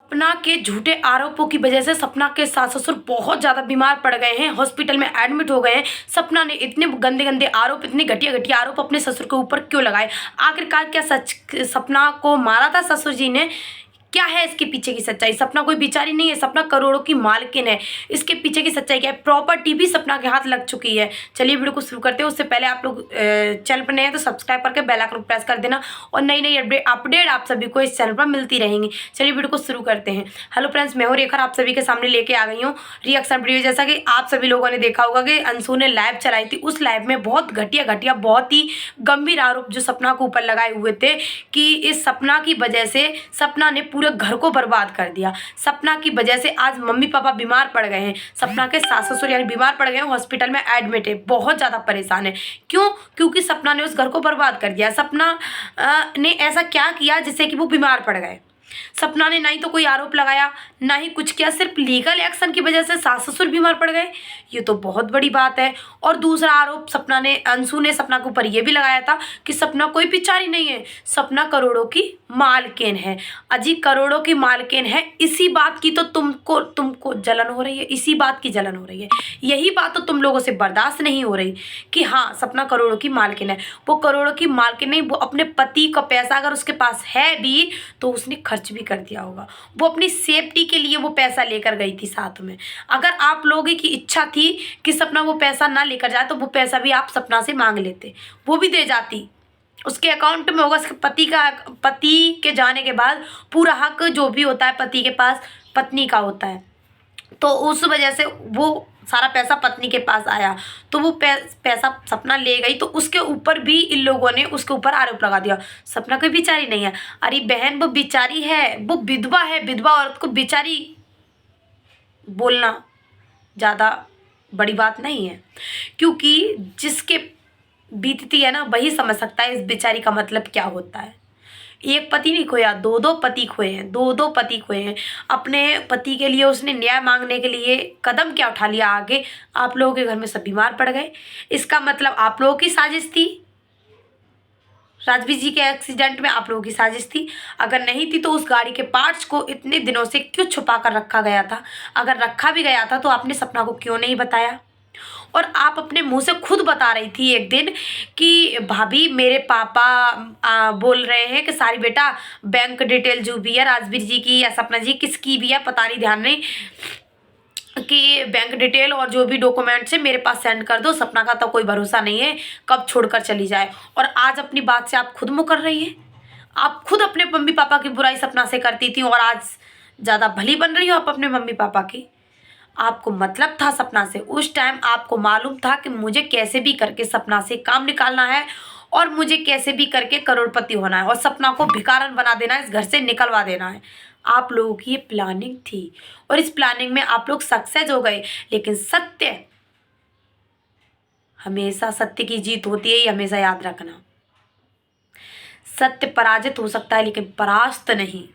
सपना के झूठे आरोपों की वजह से सपना के सास ससुर बहुत ज़्यादा बीमार पड़ गए हैं, हॉस्पिटल में एडमिट हो गए हैं। सपना ने इतने गंदे गंदे आरोप, इतने घटिया घटिया आरोप अपने ससुर के ऊपर क्यों लगाए? आखिरकार क्या सच सपना को मारा था ससुर जी ने? क्या है इसके पीछे की सच्चाई? सपना कोई बेचारी नहीं है, सपना करोड़ों की मालकिन है। इसके पीछे की सच्चाई क्या है? प्रॉपर्टी भी सपना के हाथ लग चुकी है। चलिए वीडियो को शुरू करते हैं। उससे पहले आप लोग चैनल पर नए हैं तो सब्सक्राइब करके बेल आइकन प्रेस कर देना और नई नई अपडेट आप सभी को इस चैनल पर मिलती रहेंगी। चलिए वीडियो को शुरू करते हैं। हेलो फ्रेंड्स, मैं हूं रेखा, आप सभी के सामने लेके आ गई हूँ रिएक्शन वीडियो। जैसा कि आप सभी लोगों ने देखा होगा कि अंशु ने लाइव चलाई थी, उस लाइव में बहुत घटिया बहुत ही गंभीर आरोप जो सपना को ऊपर लगाए हुए थे कि इस सपना की वजह से सपना ने पूरे घर को बर्बाद कर दिया। सपना की वजह से आज मम्मी पापा बीमार पड़ गए हैं, सपना के सास ससुर यानी बीमार पड़ गए हैं, हॉस्पिटल में एडमिट है, बहुत ज़्यादा परेशान है। क्यों? क्योंकि सपना ने उस घर को बर्बाद कर दिया। सपना ने ऐसा क्या किया जिससे कि वो बीमार पड़ गए? सपना ने ना ही तो कोई आरोप लगाया, ना ही कुछ किया, सिर्फ लीगल एक्शन की वजह से सास ससुर बीमार पड़ गए। ये तो बहुत बड़ी बात है। और दूसरा आरोप सपना ने, अंशु ने सपना के ऊपर ये भी लगाया था कि सपना कोई पिचारी नहीं है, सपना करोड़ों की मालकिन है। अजी करोड़ों की मालकिन है, इसी बात की तो तुमको जलन हो रही है, इसी बात की जलन हो रही है। यही बात तो तुम लोगों से बर्दाश्त नहीं हो रही कि हाँ सपना करोड़ों की मालकिन है। वो करोड़ों की मालकिन नहीं, वो अपने पति का पैसा अगर उसके पास है भी तो उसने खर्च भी कर दिया होगा। वो अपनी सेफ्टी के लिए वो पैसा लेकर गई थी साथ में। अगर आप लोगों की इच्छा थी कि सपना वो पैसा ना लेकर जाए तो वो पैसा भी आप सपना से मांग लेते, वो भी दे जाती, उसके अकाउंट में होगा। उसके पति के जाने के बाद पूरा हक जो भी होता है पति के पास पत्नी का होता है, तो उस वजह से वो सारा पैसा पत्नी के पास आया, तो वो पैसा सपना ले गई, तो उसके ऊपर भी इन लोगों ने उसके ऊपर आरोप लगा दिया। सपना कोई बेचारी नहीं है। अरे बहन, वो बेचारी है, वो विधवा है। विधवा औरत को बेचारी बोलना ज़्यादा बड़ी बात नहीं है, क्योंकि जिसके बीतती है ना वही समझ सकता है इस बेचारी का मतलब क्या होता है। एक पति नहीं खोया, दो पति खोए हैं, दो पति खोए हैं। अपने पति के लिए उसने न्याय मांगने के लिए कदम क्या उठा लिया आगे? आप लोगों के घर में सब बीमार पड़ गए। इसका मतलब आप लोगों की साजिश थी। राजवीर जी के एक्सीडेंट में आप लोगों की साजिश थी। अगर नहीं थी तो उस गाड़ी के पार्ट्स को इतने दिनों से क्यों छुपा कर रखा गया था? अगर रखा भी गया था तो आपने सपना को क्यों नहीं बताया? और आप अपने मुंह से खुद बता रही थी एक दिन कि भाभी मेरे पापा बोल रहे हैं कि सारी बेटा बैंक डिटेल जो भी है राजवीर जी की या सपना जी किसकी भी है पता नहीं, ध्यान नहीं, कि बैंक डिटेल और जो भी डॉक्यूमेंट्स है मेरे पास सेंड कर दो, सपना का तो कोई भरोसा नहीं है कब छोड़कर चली जाए। और आज अपनी बात से आप खुद मुकर रही हैं। आप खुद अपने मम्मी पापा की बुराई सपना से करती थी और आज ज़्यादा भली बन रही हो आप अपने मम्मी पापा की। आपको मतलब था सपना से, उस टाइम आपको मालूम था कि मुझे कैसे भी करके सपना से काम निकालना है और मुझे कैसे भी करके करोड़पति होना है और सपना को भिखारन बना देना है, इस घर से निकलवा देना है। आप लोगों की ये प्लानिंग थी और इस प्लानिंग में आप लोग सक्सेस हो गए। लेकिन सत्य, हमेशा सत्य की जीत होती है, ये हमेशा याद रखना। सत्य पराजित हो सकता है लेकिन परास्त नहीं।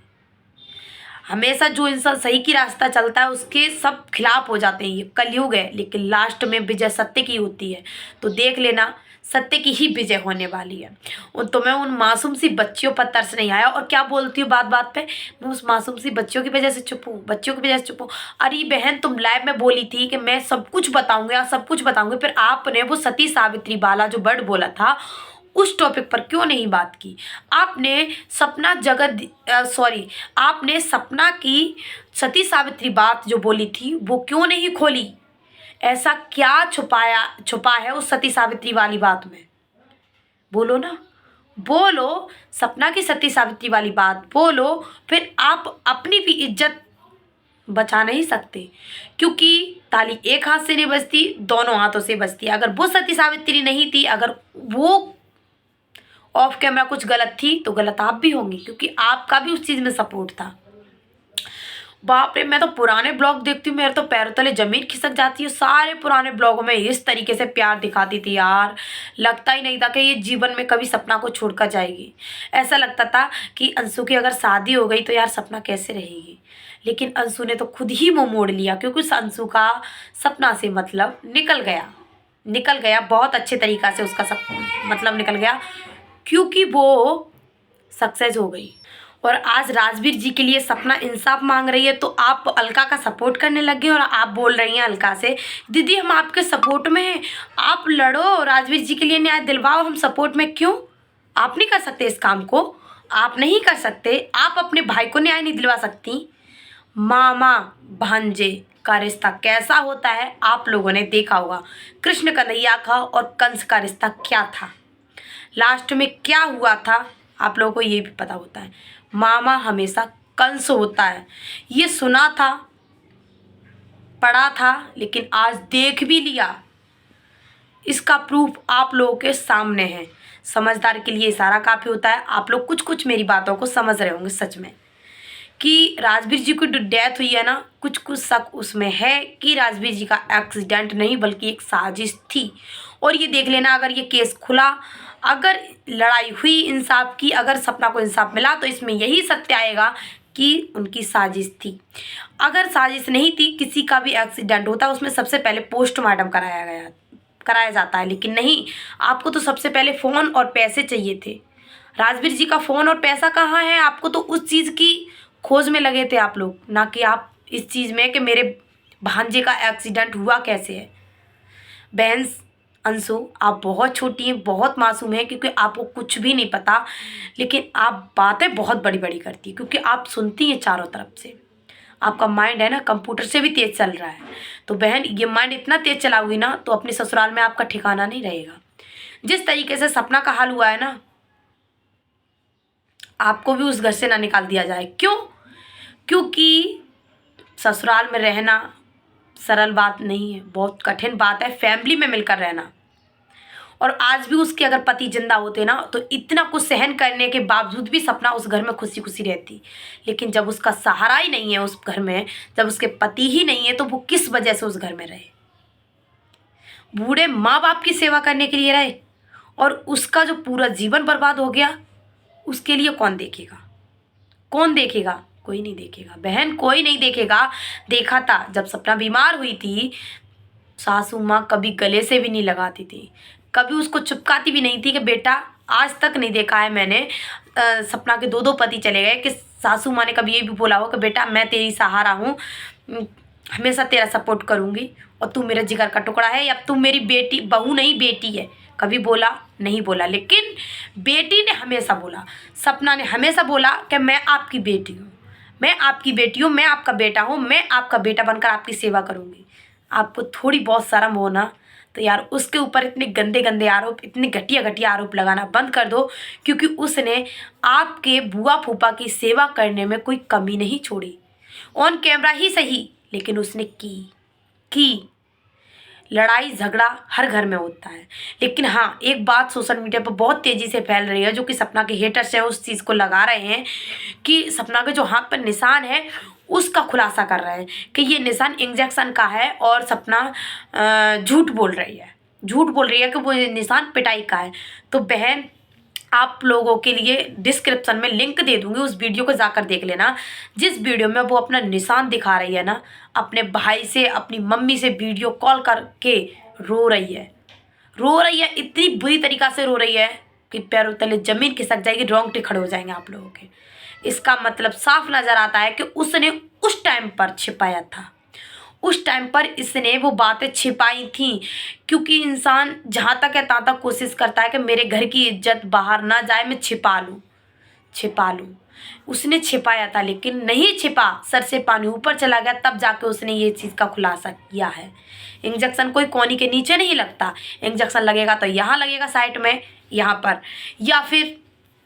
हमेशा जो इंसान सही की रास्ता चलता है उसके सब खिलाफ हो जाते हैं। ये कलयुग है लेकिन लास्ट में विजय सत्य की होती है, तो देख लेना सत्य की ही विजय होने वाली है। और तुम्हें उन मासूम सी बच्चियों पर तरस नहीं आया और क्या बोलती हूँ बात बात पे, मैं उस मासूम सी बच्चियों की वजह से चुप हूँ, बच्चियों की वजह से चुप हूँ। अरे बहन, तुम लाइव में बोली थी कि मैं सब कुछ बताऊंगी या सब कुछ बताऊंगी, फिर आपने वो सती सावित्री वाला जो वर्ड बोला था उस टॉपिक पर क्यों नहीं बात की? आपने आपने सपना की सती सावित्री बात जो बोली थी वो क्यों नहीं खोली? ऐसा क्या छुपा है उस सती सावित्री वाली बात में? बोलो ना, बोलो। सपना की सती सावित्री वाली बात बोलो, फिर आप अपनी भी इज्जत बचा नहीं सकते, क्योंकि ताली एक हाथ से नहीं बजती, दोनों हाथों से बजती है। अगर वो सती सावित्री नहीं थी, अगर वो ऑफ कैमरा कुछ गलत थी तो गलत आप भी होंगी, क्योंकि आपका भी उस चीज़ में सपोर्ट था। बाप रे, मैं तो पुराने ब्लॉग देखती हूँ, मेरे तो पैरों तले जमीन खिसक जाती है। सारे पुराने ब्लॉगों में इस तरीके से प्यार दिखाती थी यार, लगता ही नहीं था कि ये जीवन में कभी सपना को छोड़कर जाएगी। ऐसा लगता था कि अंशु की अगर शादी हो गई तो यार सपना कैसे रहेगी। लेकिन अंशु ने तो खुद ही मुँह मोड़ लिया, क्योंकि उस अंशु का सपना से मतलब निकल गया बहुत अच्छे तरीक़ा से, उसका सब मतलब निकल गया, क्योंकि वो सक्सेस हो गई। और आज राजवीर जी के लिए सपना इंसाफ मांग रही है तो आप अलका का सपोर्ट करने लगे और आप बोल रही हैं अलका से, दीदी हम आपके सपोर्ट में हैं, आप लड़ो, राजवीर जी के लिए न्याय दिलवाओ, हम सपोर्ट में क्यों? आप नहीं कर सकते इस काम को, आप नहीं कर सकते, आप अपने भाई को न्याय नहीं दिलवा सकती? मामा भांजे का रिश्ता कैसा होता है आप लोगों ने देखा होगा। कृष्ण कन्हैया का और कंस का रिश्ता क्या था, लास्ट में क्या हुआ था, आप लोगों को ये भी पता होता है। मामा हमेशा कंस होता है, ये सुना था, पढ़ा था, लेकिन आज देख भी लिया। इसका प्रूफ आप लोगों के सामने है। समझदार के लिए इशारा काफ़ी होता है। आप लोग कुछ कुछ मेरी बातों को समझ रहे होंगे सच में, कि राजवीर जी की जो डेथ हुई है ना, कुछ कुछ शक उसमें है कि राजवीर जी का एक्सीडेंट नहीं बल्कि एक साजिश थी। और ये देख लेना, अगर ये केस खुला, अगर लड़ाई हुई इंसाफ की, अगर सपना को इंसाफ मिला तो इसमें यही सत्य आएगा कि उनकी साजिश थी। अगर साजिश नहीं थी, किसी का भी एक्सीडेंट होता उसमें सबसे पहले पोस्टमार्टम कराया जाता है, लेकिन नहीं, आपको तो सबसे पहले फ़ोन और पैसे चाहिए थे। राजवीर जी का फ़ोन और पैसा कहाँ है? आपको तो उस चीज़ की खोज में लगे थे आप लोग, ना कि आप इस चीज़ में कि मेरे भांजे का एक्सीडेंट हुआ कैसे है। बहन अंशु, आप बहुत छोटी हैं, बहुत मासूम हैं, क्योंकि आपको कुछ भी नहीं पता, लेकिन आप बातें बहुत बड़ी बड़ी करती हैं क्योंकि आप सुनती हैं चारों तरफ से। आपका माइंड है ना कंप्यूटर से भी तेज़ चल रहा है। तो बहन, ये माइंड इतना तेज़ चलाओगी ना तो अपने ससुराल में आपका ठिकाना नहीं रहेगा। जिस तरीके से सपना का हाल हुआ है ना, आपको भी उस घर से ना निकाल दिया जाए। क्यों? क्योंकि ससुराल में रहना सरल बात नहीं है, बहुत कठिन बात है फैमिली में मिलकर रहना। और आज भी उसके अगर पति जिंदा होते ना तो इतना कुछ सहन करने के बावजूद भी सपना उस घर में खुशी खुशी रहती। लेकिन जब उसका सहारा ही नहीं है उस घर में, जब उसके पति ही नहीं है, तो वो किस वजह से उस घर में रहे? बूढ़े माँ बाप की सेवा करने के लिए रहे, और उसका जो पूरा जीवन बर्बाद हो गया, उसके लिए कौन देखेगा? कौन देखेगा? कोई नहीं देखेगा बहन, कोई नहीं देखेगा। देखा था जब सपना बीमार हुई थी, सासू माँ कभी गले से भी नहीं लगाती थी, कभी उसको चिपकाती भी नहीं थी कि बेटा, आज तक नहीं देखा है मैंने सपना के दो पति चले गए कि सासू माँ ने कभी ये भी बोला हो कि बेटा मैं तेरी सहारा हूँ, हमेशा तेरा सपोर्ट करूँगी और तू मेरे जिगर का टुकड़ा है, या तू मेरी बेटी, बहू नहीं बेटी है। कभी बोला? नहीं बोला। लेकिन बेटी ने हमेशा बोला, सपना ने हमेशा बोला कि मैं आपकी बेटी हूँ, मैं आपकी बेटी हूँ, मैं आपका बेटा हूँ, मैं आपका बेटा बनकर आपकी सेवा करूँगी। आपको थोड़ी बहुत शर्म हो ना, तो यार उसके ऊपर इतने गंदे गंदे आरोप, इतने घटिया घटिया आरोप लगाना बंद कर दो, क्योंकि उसने आपके बुआ फूफा की सेवा करने में कोई कमी नहीं छोड़ी। ऑन कैमरा ही सही, लेकिन उसने की। लड़ाई झगड़ा हर घर में होता है, लेकिन हाँ, एक बात सोशल मीडिया पर बहुत तेज़ी से फैल रही है, जो कि सपना के हेटर्स हैं उस चीज़ को लगा रहे हैं कि सपना के जो हाथ पर निशान है उसका खुलासा कर रहे हैं कि ये निशान इंजेक्शन का है, और सपना झूठ बोल रही है कि वो निशान पिटाई का है। तो बहन, आप लोगों के लिए डिस्क्रिप्शन में लिंक दे दूंगी, उस वीडियो को जाकर देख लेना, जिस वीडियो में वो अपना निशान दिखा रही है ना, अपने भाई से, अपनी मम्मी से वीडियो कॉल करके रो रही है, इतनी बुरी तरीक़ा से रो रही है कि पैरों तले ज़मीन खिसक जाएगी, रोंगटे खड़े हो जाएंगे आप लोगों के। इसका मतलब साफ नज़र आता है कि उसने उस टाइम पर छिपाया था, उस टाइम पर इसने वो बातें छिपाई थी, क्योंकि इंसान जहाँ तक है तहाँ तक कोशिश करता है कि मेरे घर की इज्जत बाहर ना जाए, मैं छिपा लूँ। उसने छिपाया था, लेकिन नहीं छिपा, सर से पानी ऊपर चला गया, तब जाके उसने ये चीज़ का खुलासा किया है। इंजेक्शन कोई कोनी के नीचे नहीं लगता, इंजेक्शन लगेगा तो यहाँ लगेगा साइड में, यहाँ पर, या फिर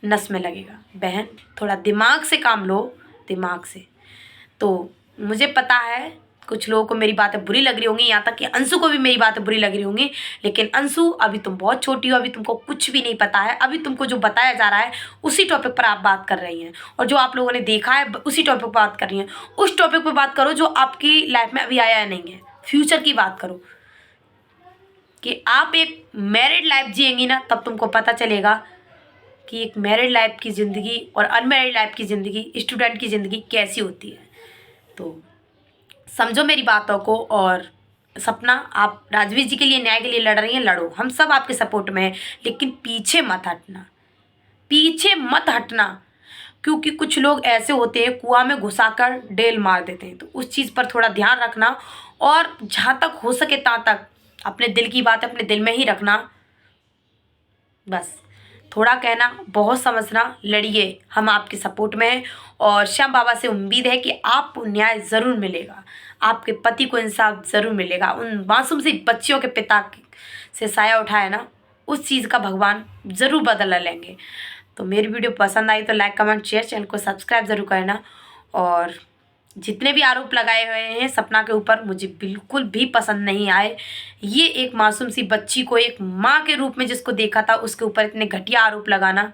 नस में लगेगा। बहन, थोड़ा दिमाग से काम लो, दिमाग से। तो मुझे पता है कुछ लोगों को मेरी बातें बुरी लग रही होंगी, यहाँ तक कि अंशु को भी मेरी बातें बुरी लग रही होंगी, लेकिन अंशु, अभी तुम बहुत छोटी हो, अभी तुमको कुछ भी नहीं पता है। अभी तुमको जो बताया जा रहा है उसी टॉपिक पर आप बात कर रही हैं, और जो आप लोगों ने देखा है उसी टॉपिक पर बात कर रही हैं। उस टॉपिक पर बात करो जो आपकी लाइफ में अभी आया नहीं है, फ्यूचर की बात करो कि आप एक मैरिड लाइफ जिएंगी ना, तब तुमको पता चलेगा कि एक मैरिड लाइफ की ज़िंदगी और अनमैरिड लाइफ की ज़िंदगी, स्टूडेंट की ज़िंदगी कैसी होती है। तो समझो मेरी बातों को। और सपना, आप राजवीर जी के लिए, न्याय के लिए लड़ रही हैं, लड़ो, हम सब आपके सपोर्ट में हैं, लेकिन पीछे मत हटना, क्योंकि कुछ लोग ऐसे होते हैं कुआं में घुसाकर डेल मार देते हैं। तो उस चीज़ पर थोड़ा ध्यान रखना और जहाँ तक हो सके तहाँ तक अपने दिल की बात अपने दिल में ही रखना। बस थोड़ा कहना बहुत समझना, लड़िए, हम आपके सपोर्ट में हैं और श्याम बाबा से उम्मीद है कि आपको न्याय ज़रूर मिलेगा, आपके पति को इंसाफ ज़रूर मिलेगा। उन मासूम सी बच्चियों के पिता से साया उठाया ना, उस चीज़ का भगवान ज़रूर बदला लेंगे। तो मेरी वीडियो पसंद आई तो लाइक कमेंट शेयर, चैनल को सब्सक्राइब ज़रूर करना। और जितने भी आरोप लगाए हुए हैं सपना के ऊपर मुझे बिल्कुल भी पसंद नहीं आए। ये एक मासूम सी बच्ची को एक माँ के रूप में जिसको देखा था उसके ऊपर इतने घटिया आरोप लगाना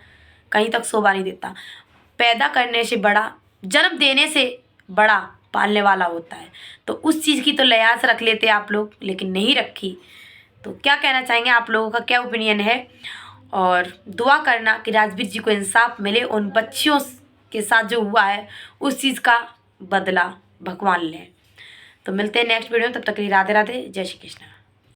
कहीं तक शोभा नहीं देता। पैदा करने से बड़ा, जन्म देने से बड़ा पालने वाला होता है। तो उस चीज़ की तो लिहाज रख लेते आप लोग, लेकिन नहीं रखी। तो क्या कहना चाहेंगे, आप लोगों का क्या ओपिनियन है? और दुआ करना कि राजवीर जी को इंसाफ मिले, उन बच्चियों के साथ जो हुआ है उस चीज़ का बदला भगवान लें। तो मिलते हैं नेक्स्ट वीडियो में, तब तक के लिए राधे राधे, जय श्री कृष्ण।